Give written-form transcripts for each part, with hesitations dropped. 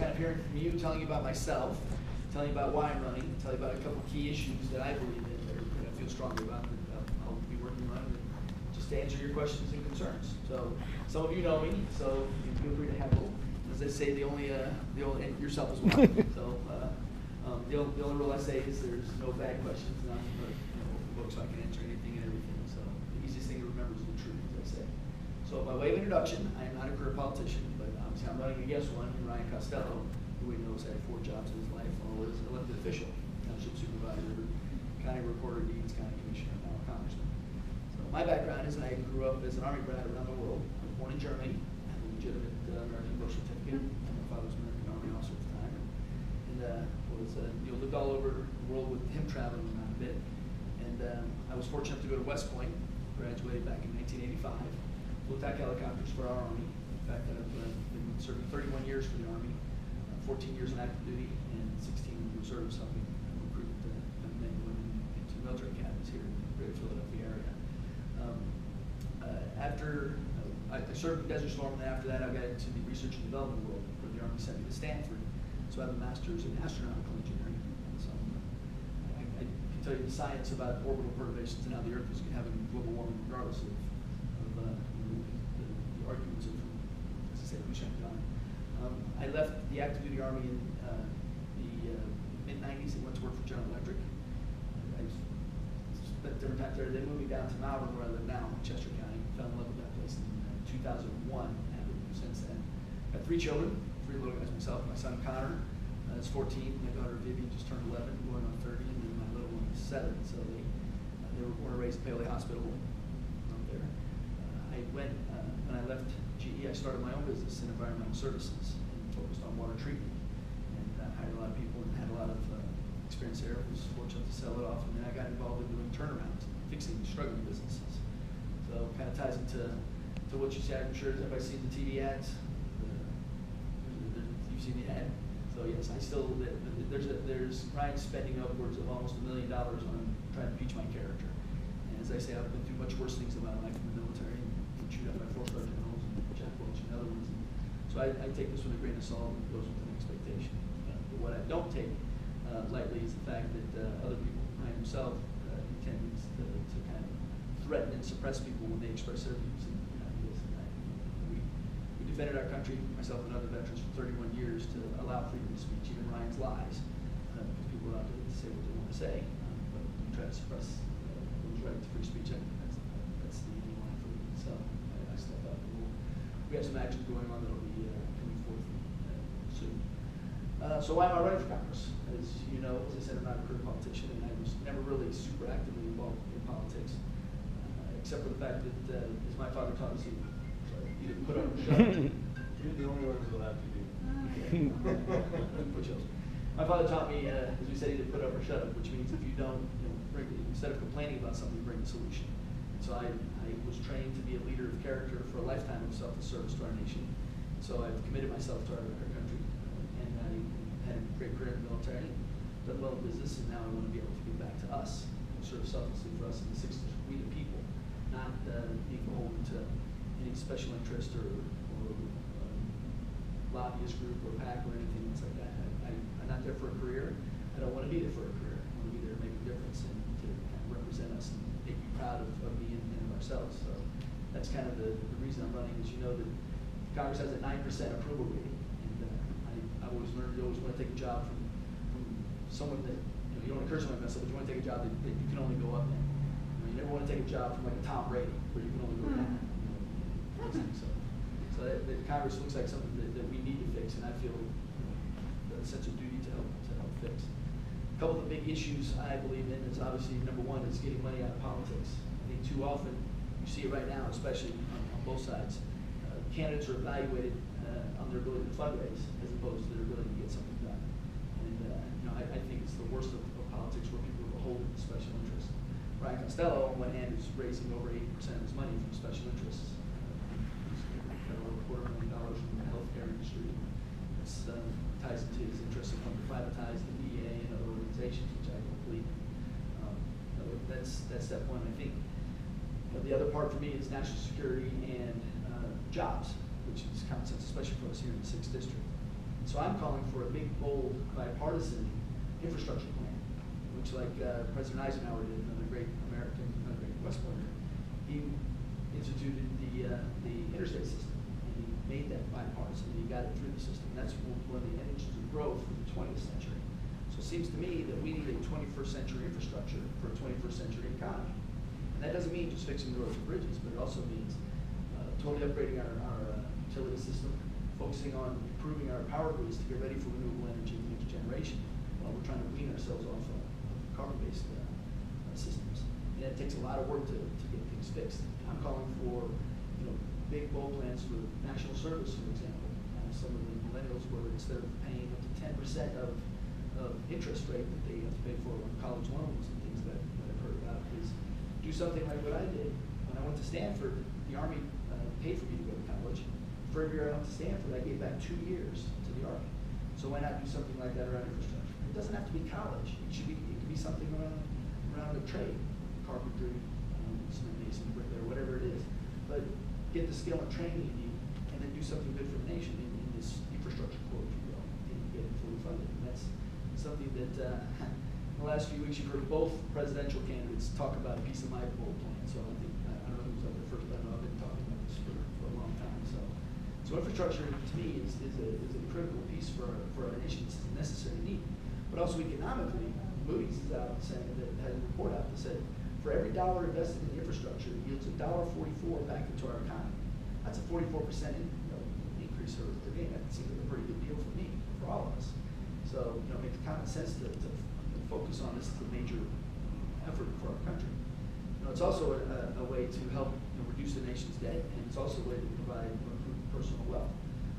kind of hearing from you, telling you about myself, telling you about why I'm running, telling you about a couple key issues that I believe in that I feel strongly about that I'll be working on, and just to answer your questions and concerns. So some of you know me, so you feel free to heckle. As they say, the only and yourself as well. So the only rule I say is there's no bad questions, not books, so I can answer anything and everything. So the easiest thing to remember is the truth, as I say. So by way of introduction, I am not a career politician, but obviously I'm running against one, Ryan Costello, who we know has had 4 jobs in his life, or was elected official, township supervisor, county recorder, deeds, county commissioner, now a congressman. So my background is I grew up as an Army brat around the world. I was born in Germany. I have a legitimate American birth certificate. My father was an American Army officer at the time, and lived all over the world with him traveling around a bit. And I was fortunate to go to West Point, graduated back in 1985. Flew attack helicopters for our Army. In fact, I've been serving 31 years for the Army, 14 years in active duty, and 16 in reserves, helping recruit men and women into military academies here in the greater Philadelphia area. After I served in Desert Storm, and after that I got into the research and development world, where the Army sent me to Stanford. So I have a master's in astronautical engineering. So I can tell you the science about orbital perturbations and how the Earth is having global warming, regardless of the arguments of, as I say, who shut it down. I left the active duty Army in the mid-90s and went to work for General Electric. I spent different times there. They moved me down to Malvern, where I live now, Chester County. Fell in love with that place in 2001. Haven't moved since then. Got 3 children. 3 little guys myself. My son Connor is 14. My daughter Vivian just turned 11, going on 30, and then my little one is 7. So they were born and raised at PA Hospital out there. I went when I left GE. I started my own business in environmental services and focused on water treatment, and hired a lot of people and had a lot of experience there. Was fortunate to sell it off, and then I got involved in doing turnarounds, fixing struggling businesses. So kind of ties into what you see. I'm sure everybody's seen the TV ads. You've seen the ad. So yes, I still there's Ryan's spending upwards of almost $1 million on trying to impeach my character. And as I say, I've been through much worse things in my life in the military, and chewed up by 4-star generals and Jack Welch and other ones. And so I take this with a grain of salt, and it goes with an expectation. But what I don't take lightly is the fact that other people, Ryan himself, intends to kind of threaten and suppress people when they express their views and ideas. We defended our country, myself and other veterans, for 31 years to allow freedom of speech, even Ryan's lies, because people are out there to say what they want to say, but we try to suppress those rights to free speech. That's the easy line for me. So I step up. We have some action going on that will be coming forth soon. So why am I running for Congress? As you know, as I said, I'm not a career politician, and I was never really super actively involved in politics, except for the fact that, as my father taught us, he didn't put up or shut up. You're the only one who's allowed to do. My father taught me, as we said, he didn't put up or shut up, which means if you don't, instead of complaining about something, you bring a solution. And so I was trained to be a leader of character for a lifetime of selfless service to our nation. So I've committed myself to our country, and I had a great career in the military, done well in business, and now I want to be able to give back to us, serve selflessly for us in the 6th District, we the people, not being beholden to any special interest or lobbyist group or PAC or anything else like that. I'm not there for a career. I don't want to be there for a career. I want to be there to make a difference and to kind of represent us and make you proud of me and of ourselves. So that's kind of the reason I'm running, is you know that Congress has a 9% approval rating, and I've always learned you always want to take a job from someone that you don't want to encourage someone to mess up, but you want to take a job that you can only go up in. You never want to take a job from like a top rating where you can only go down. So that Congress looks like something that we need to fix, and I feel a sense of duty to help fix. A couple of the big issues I believe in is obviously number one is getting money out of politics. I think too often you see it right now, especially on both sides. Candidates are evaluated on their ability to fundraise as opposed to their ability to get something done. And I think it's the worst of politics where people are beholden to special interests. Ryan Costello, on one hand, is raising over 80% of his money from special interests. Over $250,000 from the healthcare industry. This ties into his interest in wanting to privatize the VA and other organizations, which I don't believe in. That's that point. I think the other part for me is national security and jobs, which is common sense, especially for us here in the 6th District. So I'm calling for a big, bold, bipartisan infrastructure plan, which like President Eisenhower did, another great American, another great West Pointer. He instituted the interstate system, and he made that bipartisan, and he got it through the system. That's one of the engines of growth for the 20th century. So it seems to me that we need a 21st century infrastructure for a 21st century economy. And that doesn't mean just fixing roads and bridges, but it also means totally upgrading our utility system, focusing on improving our power grids to get ready for renewable energy in the next generation, while we're trying to wean ourselves off of carbon-based systems. And that takes a lot of work to get things fixed. I'm calling for big, bold plans for national service, for example. Some of the millennials where instead of paying up to 10% of interest rate that they have to pay for on college loans and things that I've heard about, is do something like what I did. When I went to Stanford, the Army paid for me to go to college. For every year I went to Stanford, I gave back 2 years to the Army. So why not do something like that around infrastructure? It doesn't have to be college. It could be something around a trade, carpentry, cement mason, bricklayer, whatever it is. But get the skill and training you need, and then do something good for the nation in this infrastructure core, if you will, and get it fully funded. And that's something that in the last few weeks you've heard both presidential candidates talk about a piece of my bold plan. So I think, I don't know who's up there first, but I know I've been talking about this for a long time. So infrastructure to me is a critical piece for our nation. It's a necessary need. But also economically, Moody's is out saying that has a report out that said for every dollar invested in the infrastructure, it yields $1.44 back into our economy. That's a 44% increase or gain. That seems like a pretty good deal for me, for all of us. So it makes common sense to focus on this as a major effort for our country. It's also a way to help reduce the nation's debt, and it's also a way to provide improved personal wealth.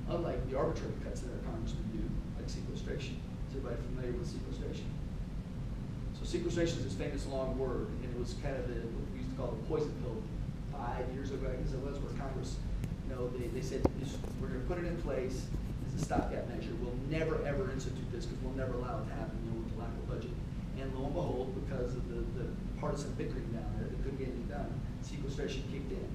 Unlike the arbitrary cuts that our congressmen do, like sequestration. Is everybody familiar with sequestration? So sequestration is this famous long word, and it was kind of what we used to call the poison pill 5 years ago, I guess it was, where Congress, they said we're going to put it in place as a stopgap measure. We'll never ever institute this because we'll never allow it to happen with the lack of budget. And lo and behold, because of the partisan bickering down there, they couldn't get anything done. Sequestration kicked in,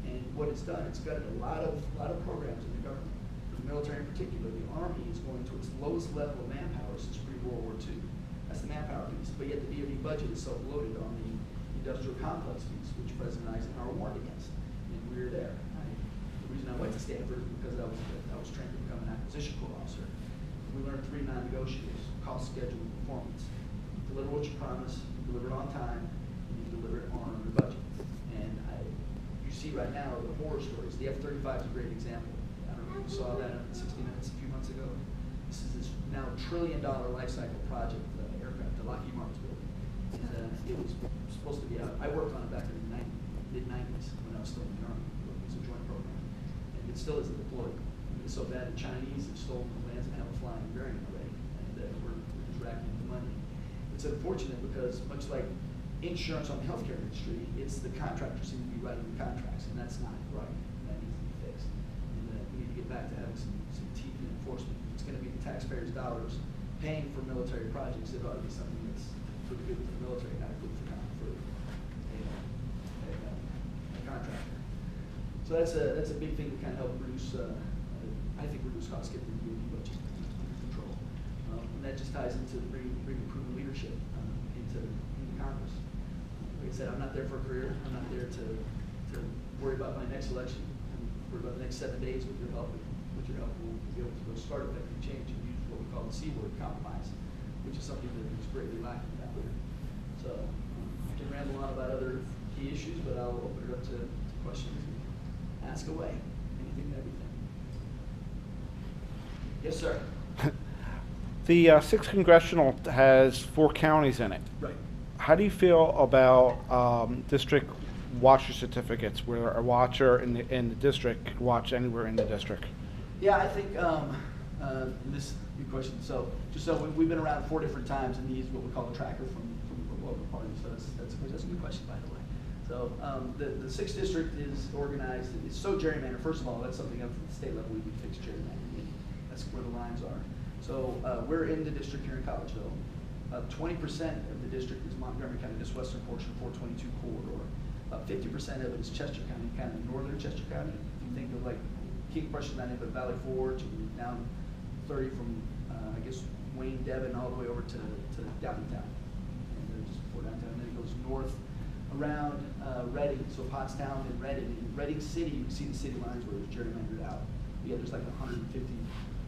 and what it's done, it's gutted a lot of programs in the government. For the military in particular, the Army is going to its lowest level of manpower since pre-World War II. That's the manpower piece, but yet the DoD budget is so bloated on the industrial complex piece, which President Eisenhower warned against, and we were there. The reason I went to Stanford is because I was trained to become an acquisition corps officer. We learned 3 non-negotiables: cost, schedule, and performance. Deliver what you promise, you deliver it on time, and you deliver it on under budget. And you see right now the horror stories. The F-35 is a great example. I don't know if you saw that on 60 Minutes a few months ago. This is this now $1 trillion life cycle project aircraft that Lockheed Martin's building. And it was supposed to be out. I worked on it back in the mid-90s when I was still in the Army. It was a joint program. And it still isn't deployed. It's so bad the Chinese have stolen the plans and have a flying variant already. And we're just racking up the money. It's unfortunate because much like insurance on the healthcare industry, it's the contractors seem to be writing the contracts, and that's not right. That needs to be fixed. And we need to get back to having some teeth in enforcement. If it's going to be the taxpayers' dollars paying for military projects, it ought to be something that's for the good for the military, not good for a contractor. So that's a big thing to kind of help reduce, I think, reduce costs, get the DoD budget under control. And that just ties into bringing proven leadership into Congress. Like I said, I'm not there for a career. I'm not there to worry about my next election. I'm worried about the next 7 days with your help. With your help, we'll be able to go start effective change and use what we call the C word, compromise, which is something that is greatly lacking down there. So I can ramble on about other key issues, but I'll open it up to questions. Ask away. Anything and everything. Yes, sir. The 6th Congressional has 4 counties in it. Right. How do you feel about district watcher certificates, where a watcher in the district could watch anywhere in the district? Yeah, I think this is a good question. So just so we've been around 4 different times, and he's what we call a tracker from the local party. So that's a good question, by the way. So the 6th district is organized. It's so gerrymandered. First of all, that's something up at the state level we can fix gerrymandering. That's where the lines are. So we're in the district here in Collegeville. 20% of the district is Montgomery County, this western portion, 422 corridor. 50% of it is Chester County, kind of northern Chester County. If you think of like King Prussia Mountain, but Valley Forge, and down 30 from, I guess, Wayne, Devon, all the way over to downtown. And then just before downtown, and then it goes north around Reading, so Pottstown and Reading. In Reading City, you can see the city lines where it's gerrymandered out. Yeah, there's like a 150,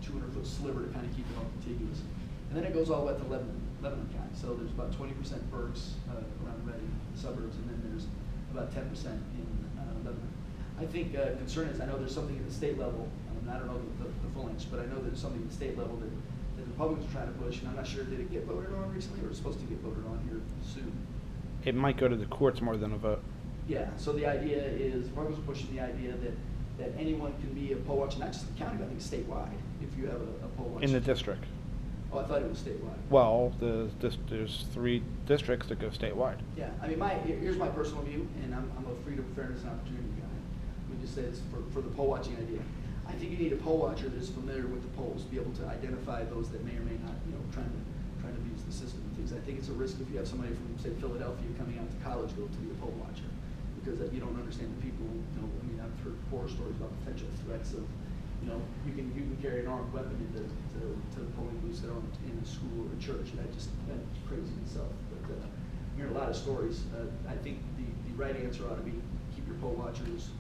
200-foot sliver to kind of keep it all contiguous. And then it goes all the way up to Lebanon County. So there's about 20% Berks around Reading, suburbs, and then there's about 10% in Lebanon. I think concern is, I know there's something at the state level, I don't know the full answer, but I know there's something at the state level that the Republicans are trying to push, and I'm not sure, did it get voted on recently, or it's supposed to get voted on here soon? It might go to the courts more than a vote. Yeah, so the idea is, Republicans are pushing the idea that anyone can be a poll watcher, not just in the county, but I think statewide, if you have a poll watcher. In the district. Oh, I thought it was statewide. Well, there's 3 districts that go statewide. Yeah, I mean, here's my personal view, and I'm a freedom, fairness, and opportunity guy. Let me just say this for the poll watching idea. I think you need a poll watcher that's familiar with the polls, be able to identify those that may or may not, trying to abuse the system and things. I think it's a risk if you have somebody from, say, Philadelphia coming out to college to be a poll watcher, because you don't understand the people. I mean, I've heard horror stories about potential threats of, you can carry an armed weapon to the polling booths that are in a school or a church. That's crazy in itself. But I'm hearing a lot of stories. I think the right answer ought to be keep your poll watchers,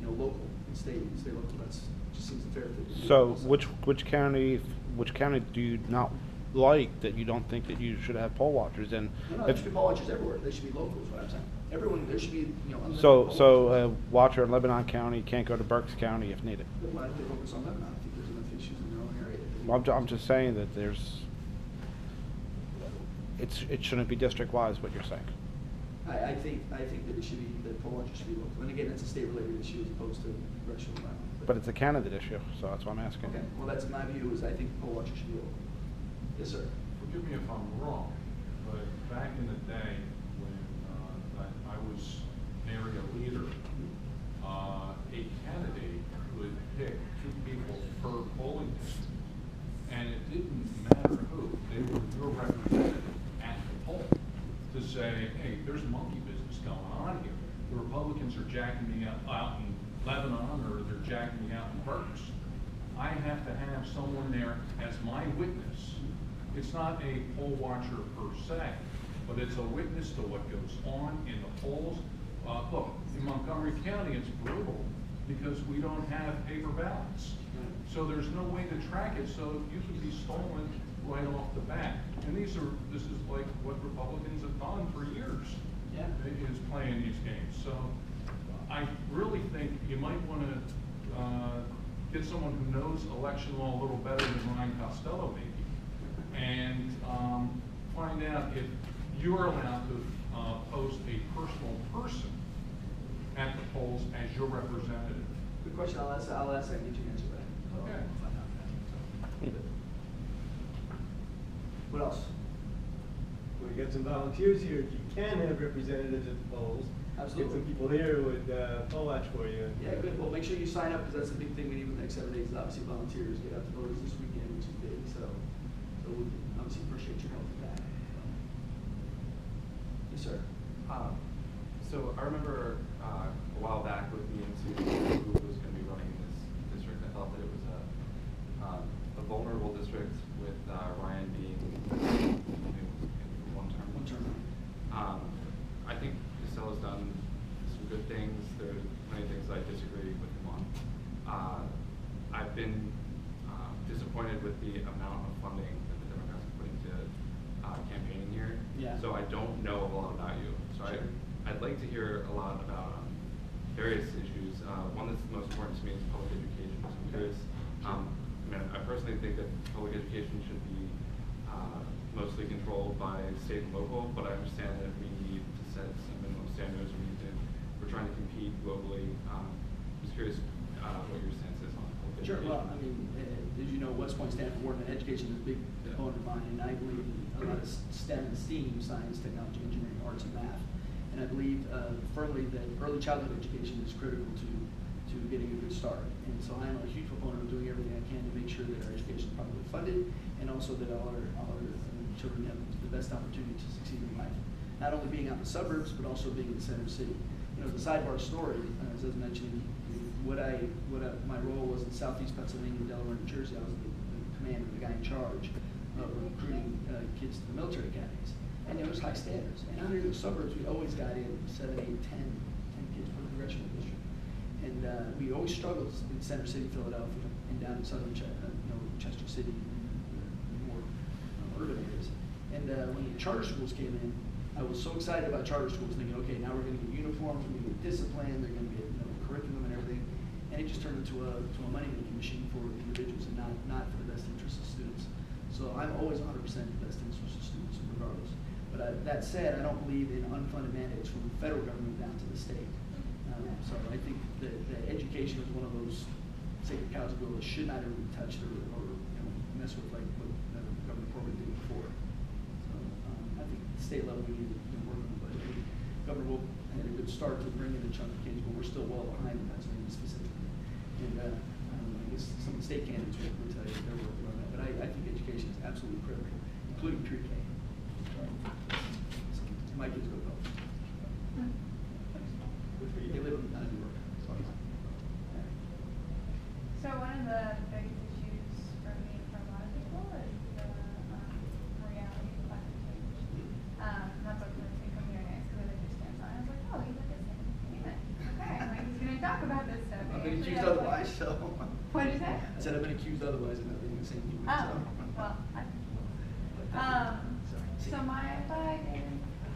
local and stay local. That's just seems the fair thing to do. So which county do you not like that you don't think that you should have poll watchers in? No, there should be poll watchers everywhere. They should be local, is what I'm saying. Everyone, there should be, unlimited So poll watchers. a watcher in Lebanon County can't go to Berks County if needed. But why don't they focus on Lebanon? I think there's enough issues in their own area. Well, I'm just saying that it shouldn't be district-wide is what you're saying. I think that it should be, the poll watchers should be local. And again, it's a state-related issue as opposed to congressional environment. But it's a candidate issue, so that's why I'm asking. Okay, well, that's my view, is I think poll watchers should be local. Yes, sir. Forgive me if I'm wrong, but back in the day when I was area leader, a candidate would pick 2 people per polling district, and it didn't matter who, they were your representative at the poll to say, hey, there's monkey business going on here. The Republicans are jacking me out in Lebanon, or they're jacking me out in Berks. I have to have someone there as my witness. It's not a poll watcher per se, but it's a witness to what goes on in the polls. Look, in Montgomery County, it's brutal because we don't have paper ballots. So there's no way to track it, so you can be stolen right off the bat. And this is like what Republicans have done for years. Yeah. Is playing these games. So I really think you might want to get someone who knows election law a little better than Ryan Costello maybe, and find out if you're allowed to post a personal person at the polls as your representative. Good question. I'll ask that and get you an answer back. Okay. I'll find out that. What else? We get some volunteers here. If you can have representatives at the polls, Absolutely. get some people here who would poll watch for you. Yeah, good. Well, make sure you sign up, because that's the big thing we need in the next 7 days is obviously volunteers. Get out to voters this weekend, which is big. So we obviously appreciate your help with that. Yes, sir. So I remember a while back looking into who was going to be running this district. I thought that it was a vulnerable district with Ryan being one term. One term. I think Costello's done some good things. There's many things I disagree with him on. I've been disappointed with the amount of funding that the Democrats have put into campaigning here. Yeah. So I don't know a lot about you. So Sure. I'd like to hear a lot about various issues. One that's the most important to me is public education. So I'm curious. I personally think that public education should be mostly controlled by state and local, but I understand that we need to set some minimum standards. We're trying to compete globally. I'm just curious what your stance is on public Sure. education. Well, I mean, as you know, West Point Stanford Wharton Education is a big component of mine, and I believe in a lot of STEM and STEAM, science, technology, engineering, arts, and math. And I believe firmly that early childhood education is critical to getting a good start. And so I am a huge proponent of doing everything I can to make sure that our education is properly funded, and also that all our children have the best opportunity to succeed in life. Not only being out in the suburbs, but also being in the center city. The sidebar story, as I was mentioning, my role was in Southeast Pennsylvania, Delaware, New Jersey. I was the commander, the guy in charge of recruiting kids to the military academies. And there was high standards. And under the suburbs, we always got in 7, 8, 10 kids per congressional district. And we always struggled in Center City, Philadelphia, and down in southern Chester City, more urban areas. And when the charter schools came in, I was so excited about charter schools, thinking, okay, now we're going to get uniforms, we're going to get discipline, they're going to get curriculum and everything. And it just turned into a money-making machine for individuals and not for the best interests of students. So I'm always 100% the best interest of students, regardless. But that said, I don't believe in unfunded mandates from the federal government down to the state. So I think that education is one of those sacred cows bill that should not ever be touched or mess with like what the government program did before. So I think at the state level we need to work on it. But I think Governor Wolf had a good start to bring in a chunk of kids, but we're still well behind in Pennsylvania specifically. And I guess some of the state candidates will tell you that they're working on that. But I think education is absolutely critical, including pre-K. My kids go to college. They live in New York. So one of the biggest issues for me, for a lot of people, is the reality of climate change. That's what makes me come here next, because I just stand on. I was like, oh, he's like this thing. Okay, I'm like, he's going to talk about this stuff. I've been accused otherwise, so. What did you say? I said I've been accused otherwise of not being the same human. Oh, So. well, so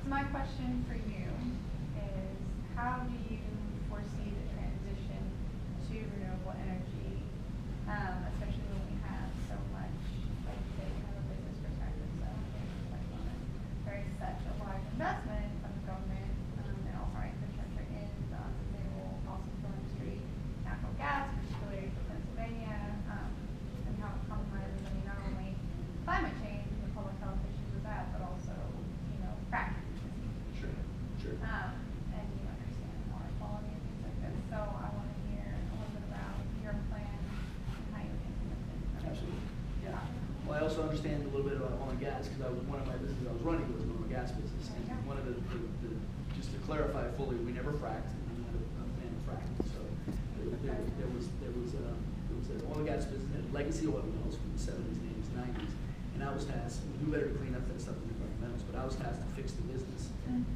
my question for you is, how do you foresee the transition to renewable energy, especially when we have so much, like they have a business perspective, so there is such a large investment from the government and also our infrastructure in the unsustainable fossil fuel industry, natural gas, particularly for Pennsylvania, and how it compromises, not only climate change and the public health issues with that, but also, fracking. Sure. And you understand water quality and things like this. So I want to hear a little bit about your plan and how you implement it. Absolutely. Yeah. Well, I also understand a little bit about oil and gas because one of my businesses I was running was an oil and gas business. And one of the just to clarify fully, we never fracked. I'm not a fan of fracking. So there was an oil and gas business, legacy oil wells from the 70s, 80s, 90s. And I was tasked, who better to clean up that stuff than environmentals, but I was tasked to fix the business. And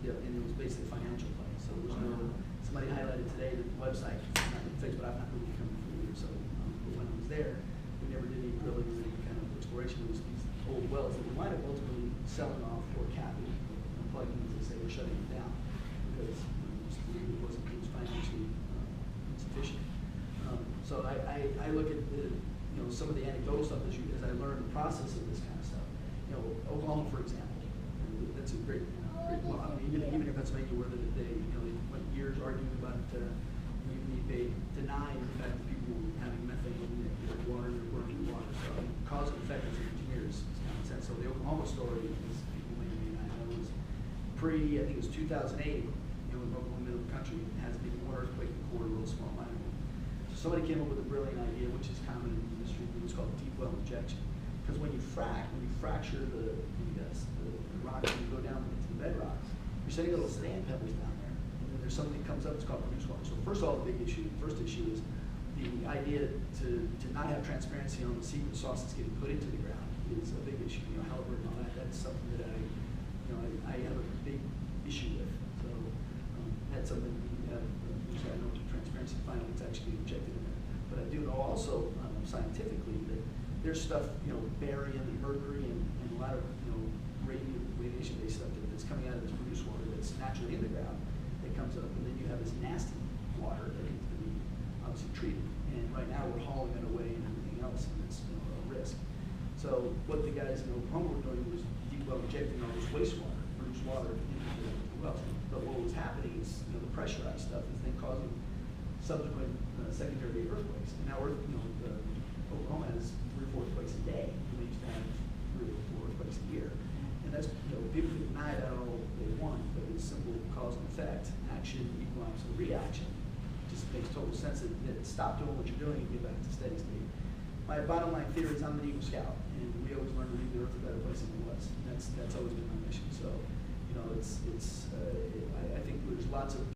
it was basically a financial play. So there was no, somebody highlighted today that the website is not been fixed, but I've not really come through here. So but when I was there, we never did any drilling or any kind of exploration. It was these old wells that we might have ultimately selling off or capping and plugging in as they were shutting it down because it was financially insufficient. So I look at the, some of the anecdotal stuff as I learn the process of this kind of stuff. Oklahoma, for example, that's a great well, I mean, even in Pennsylvania, where they went years arguing about they denied the fact that people were having methane in their water, their working water. So cause and effect as engineers is common sense. So the Oklahoma story, as people may not know, was I think it was 2008. In Oklahoma, middle of the country, it has been one earthquake in the core, a little small minor one. So somebody came up with a brilliant idea, which is common in the industry. It was called deep well injection. Because when you fracture the rock and you go down into the bedrock, you're setting little sand pebbles down there. And then there's something that comes up, it's called produced water. So first of all, the first issue is the idea to not have transparency on the secret sauce that's getting put into the ground is a big issue. Halliburton and all that, that's something that I have a big issue with. So that's something we have, which I know transparency finally it's actually injected in there. But I do know also scientifically that there's stuff, barium and mercury and a lot of, radiation-based stuff that's coming out of this produced water that's naturally in the ground that comes up. And then you have this nasty water that needs to be obviously treated. And right now we're hauling it away and everything else, and it's a risk. So what the guys in Oklahoma were doing was deep well injecting all this wastewater, produced water into the wells. But what was happening is, the pressurized stuff is then causing subsequent secondary earthquakes. And now Oklahoma has 3 or 4 earthquakes a day. We used to have 3 or 4 earthquakes a year. And that's, people can deny that all they want, but it's simple cause and effect. Action equals reaction. It just makes total sense that stop doing what you're doing and get back to steady state. My bottom line theory is I'm an Eagle Scout, and we always learn to leave the earth a better place than it was. And that's always been my mission. So, I think there's lots of